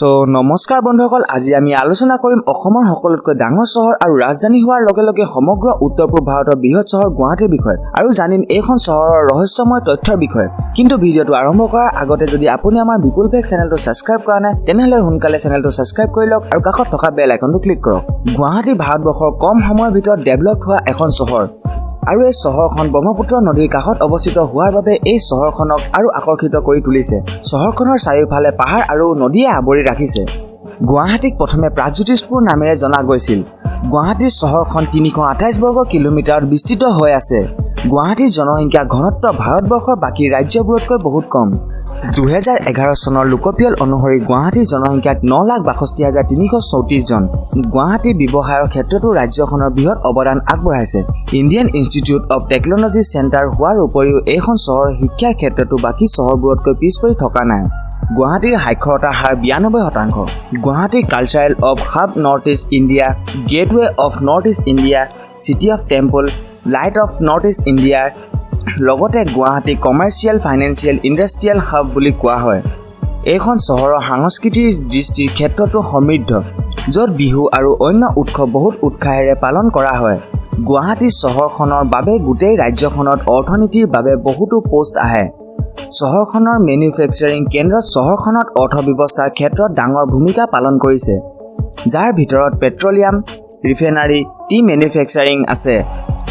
So নমস্কাৰ বন্ধুসকল, আজি আমি আলোচনা কৰিম অসমৰ সকলোতকৈ ডাঙৰ চহৰ আৰু ৰাজধানী হোৱাৰ লগে লগে সমগ্ৰ উত্তৰ-পূব ভাৰতৰ বৃহৎ চহৰ গুৱাহাটীৰ বিষয়ে আৰু জানিম এইখন চহৰৰ ৰহস্যময় তথ্যৰ বিষয়ে। কিন্তু ভিডিঅটো আৰম্ভ কৰাৰ আগতে যদি আপুনি আমাৰ বিপুলফেক্ট চেনেলটো সাবস্ক্ৰাইব কৰা নাই তেনেহলে সোনকালে চেনেলটো সাবস্ক্ৰাইব কৰি লওক আৰু কাষত থকা বেল আইকনটো ক্লিক কৰক। গুৱাহাটী ভাৰতবৰ্ষৰ কম সময়ৰ ভিতৰত ডেভেলপ হোৱা এখন চহৰ আৰু এই চহৰখন ব্ৰহ্মপুত্ৰ নদীৰ কাষত অৱস্থিত হোৱাৰ বাবে এই চহৰখনক আৰু আকৰ্ষিত কৰি তুলিছে। চহৰখনৰ চাৰিওফালে পাহাৰ আৰু নদীয়ে আৱৰি ৰাখিছে। গুৱাহাটীক প্ৰথমে প্ৰাগজ্যোতিষপুৰ নামেৰে জনা গৈছিল। গুৱাহাটীৰ চহৰখন 328 বৰ্গ কিলোমিটাৰত বিস্তৃত হৈ আছে। গুৱাহাটীৰ জনসংখ্যা ঘনত্ব ভাৰতবৰ্ষৰ বাকী ৰাজ্যবোৰতকৈ বহুত কম। 2011 চনৰ লোকপিয়ল অনুসৰি গুৱাহাটীৰ জনসংখ্যা 9,62,334 জন। গুৱাহাটী ব্যৱসায়ৰ ক্ষেত্ৰতো ৰাজ্যখনৰ বৃহৎ অৱদান আগবঢ়াইছে। Indian institute of technology centre হোৱাৰ উপৰিও এইখন চহৰ শিক্ষাৰ ক্ষেত্ৰতো বাকী চহৰবোৰতকৈ পিছ পৰি থকা নাই। গুৱাহাটীৰ সাক্ষৰতাৰ হাৰ 92%। Guwahati cultural of hub north east India, gateway of north east India, city of temple, light of north east ইণ্ডিয়াৰ লগতে Guwahati commercial financial industrial hub বুলি কোৱা হয়। এইখন চহৰৰ সাংস্কৃতিক দৃষ্টিৰ ক্ষেত্ৰতো সমৃদ্ধ, য'ত বিহু আৰু অন্য উৎসৱ বহুত উৎসাহেৰে পালন কৰা হয়। গুৱাহাটী চহৰখনৰ বাবে গোটেই ৰাজ্যখনত অৰ্থনীতিৰ বাবে বহুতো পোষ্ট আহে। চহৰখনৰ মেনুফেকচাৰিং কেন্দ্ৰত চহৰখনত অৰ্থব্যৱস্থাৰ ক্ষেত্ৰত ডাঙৰ ভূমিকা পালন কৰিছে, যাৰ ভিতৰত পেট্ৰলিয়াম, ৰিফাইনাৰী, টি মেনুফেকচাৰিং আছে।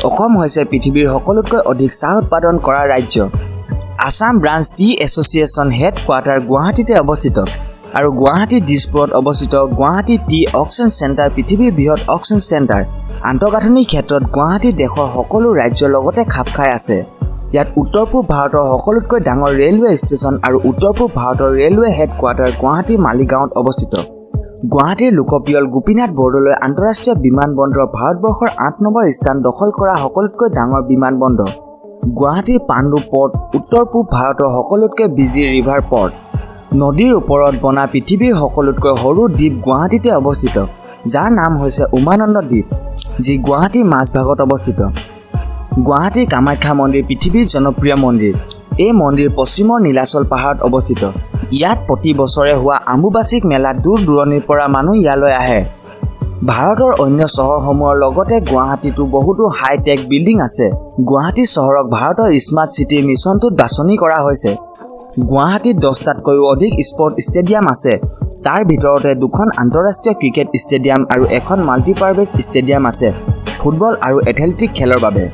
অসম হৈছে পৃথিৱীৰ সকলোতকৈ অধিক চাহ উৎপাদন কৰা ৰাজ্য। Assam branch T association head quarter গুৱাহাটীতে অৱস্থিত আৰু গুৱাহাটী দিছপুৰত অৱস্থিত গুৱাহাটী টি অকশ্যন চেণ্টাৰ পৃথিৱীৰ বৃহৎ অকশ্যন চেণ্টাৰ। আন্তঃগাঁথনিৰ ক্ষেত্ৰত গুৱাহাটী দেশৰ সকলো ৰাজ্যৰ লগতে খাপ খাই আছে। ইয়াত উত্তৰ-পূব ভাৰতৰ সকলোতকৈ ডাঙৰ ৰেলৱে ষ্টেচন আৰু উত্তৰ-পূব ভাৰতৰ ৰেলৱে হেড কোৱাৰ্টাৰ গুৱাহাটী মালিগাঁৱত অৱস্থিত। গুৱাহাটীৰ লোকপিয়ল গোপীনাথ বৰদলৈ আন্তঃৰাষ্ট্ৰীয় বিমানবন্দৰ ভাৰতবৰ্ষৰ 8 নম্বৰ স্থান দখল কৰা সকলোতকৈ ডাঙৰ বিমানবন্দৰ। গুৱাহাটীৰ পাণ্ডু পৰ্ট উত্তৰ-পূব ভাৰতৰ সকলোতকৈ বিজি ৰিভাৰ পৰ্ট। নদীৰ ওপৰত বনা পৃথিৱীৰ সকলোতকৈ সৰু দ্বীপ গুৱাহাটীতে অৱস্থিত, যাৰ নাম হৈছে উমানন্দ দ্বীপ, যি গুৱাহাটীৰ মাজভাগত অৱস্থিত। গুৱাহাটীৰ কামাখ্যা মন্দিৰ পৃথিৱীৰ জনপ্ৰিয় মন্দিৰ। এই মন্দিৰ পশ্চিমৰ নীলাচল পাহাৰত অৱস্থিত। ইয়াত প্ৰতি বছৰে হোৱা আম্বুবাচিক মেলাত দূৰ দূৰণিৰ পৰা মানুহ ইয়ালৈ আহে। ভাৰতৰ অন্য চহৰসমূহৰ লগতে গুৱাহাটীতো বহুতো হাই-টেক বিল্ডিং আছে। গুৱাহাটী চহৰক ভাৰতৰ স্মাৰ্ট চিটিৰ মিছনটোত বাছনি কৰা হৈছে। গুৱাহাটীত 10টাতকৈও অধিক স্পৰ্ট ষ্টেডিয়াম আছে। তাৰ ভিতৰতে 2খন আন্তঃৰাষ্ট্ৰীয় ক্ৰিকেট ষ্টেডিয়াম আৰু এখন মাল্টিপাৰপাছ ষ্টেডিয়াম আছে ফুটবল আৰু এথলেটিক খেলৰ বাবে।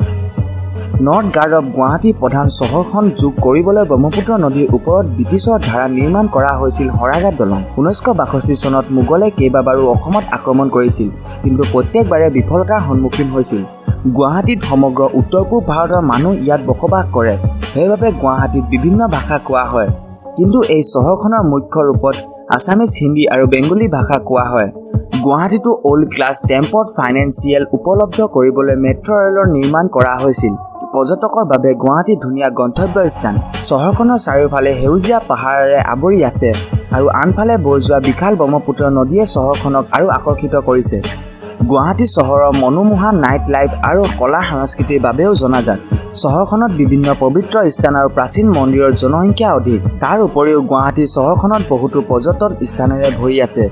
নৰ্থ গাৰ্ড অৱ গুৱাহাটী প্ৰধান চহৰখন যোগ কৰিবলৈ ব্ৰহ্মপুত্ৰ নদীৰ ওপৰত ব্ৰিটিছৰ ধাৰা নিৰ্মাণ কৰা হৈছিল শৰাইঘাট দলং। 1962 চনত মোগলে কেইবাবাৰো অসমত আক্ৰমণ কৰিছিল, কিন্তু প্ৰত্যেকবাৰে বিফলতাৰ সন্মুখীন হৈছিল। গুৱাহাটীত সমগ্ৰ উত্তৰ-পূব ভাৰতৰ মানুহ ইয়াত বসবাস কৰে, সেইবাবে গুৱাহাটীত বিভিন্ন ভাষা কোৱা হয়। কিন্তু এই চহৰখনৰ মুখ্য ৰূপত আছামিজ, হিন্দী আৰু বেংগলী ভাষা কোৱা হয়। গুৱাহাটীতো অল্ড ক্লাছ টেম্পত ফাইনেন্সিয়েল উপলব্ধ কৰিবলৈ মেট্ৰ' ৰেলৰ নিৰ্মাণ কৰা হৈছিল। পৰ্যটকৰ বাবে গুৱাহাটী ধুনীয়া গন্তব্য স্থান। চহৰখনৰ চাৰিওফালে সেউজীয়া পাহাৰেৰে আৱৰি আছে আৰু আনফালে বৈ যোৱা বিশাল ব্ৰহ্মপুত্ৰ নদীয়ে চহৰখনক আৰু আকৰ্ষিত কৰিছে। গুৱাহাটী চহৰৰ মনোমোহা নাইট লাইফ আৰু কলা সংস্কৃতিৰ বাবেও জনাজাত। চহৰখনত বিভিন্ন পবিত্ৰ স্থান আৰু প্ৰাচীন মন্দিৰৰ জনসংখ্যা অধিক। তাৰ উপৰিও গুৱাহাটী চহৰখনত বহুতো পৰ্যটন স্থানেৰে ভৰি আছে।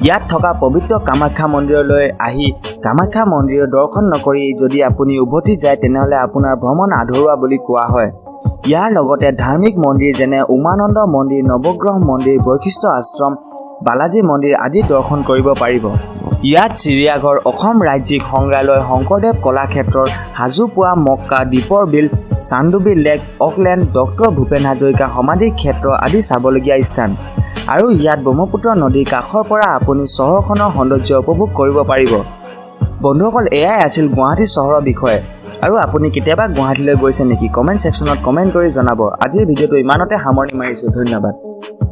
ইয়াত থকা পবিত্ৰ কামাখ্যা মন্দিৰলৈ আহি কামাখ্যা মন্দিৰৰ দৰ্শন নকৰি যদি আপুনি উভতি যায় তেনেহ'লে আপোনাৰ ভ্ৰমণ আধৰুৱা বুলি কোৱা হয়। ইয়াৰ লগতে ধাৰ্মিক মন্দিৰ যেনে উমানন্দ মন্দিৰ, নৱগ্ৰহ মন্দিৰ, বৈশিষ্ট্য আশ্ৰম, বালাজী মন্দিৰ আদি দৰ্শন কৰিব পাৰিব। ইয়াত চিৰিয়াঘৰ, অসম ৰাজ্যিক সংগ্ৰহালয়, Sankardev কলাক্ষেত্ৰৰ Hajo Poa, Mecca, Deepor Beel, Chandubi lake, Auckland, doctor Bhupen Hazarika সমাধি ক্ষেত্ৰ আদি চাবলগীয়া স্থান। আৰু ইয়াত ব্ৰহ্মপুত্ৰ নদীৰ কাষৰ পৰা আপুনি চহৰখনৰ সৌন্দৰ্য উপভোগ কৰিব পাৰিব। বন্ধুসকল, এয়াই আছিল গুৱাহাটী চহৰৰ বিষয়ে। আৰু আপুনি কেতিয়াবা গুৱাহাটীলৈ গৈছে নেকি? কমেণ্ট ছেকশ্যনত কমেণ্ট কৰি জনাব। আজিৰ ভিডিঅ'টো ইমানতে সামৰণি মাৰিছোঁ। ধন্যবাদ।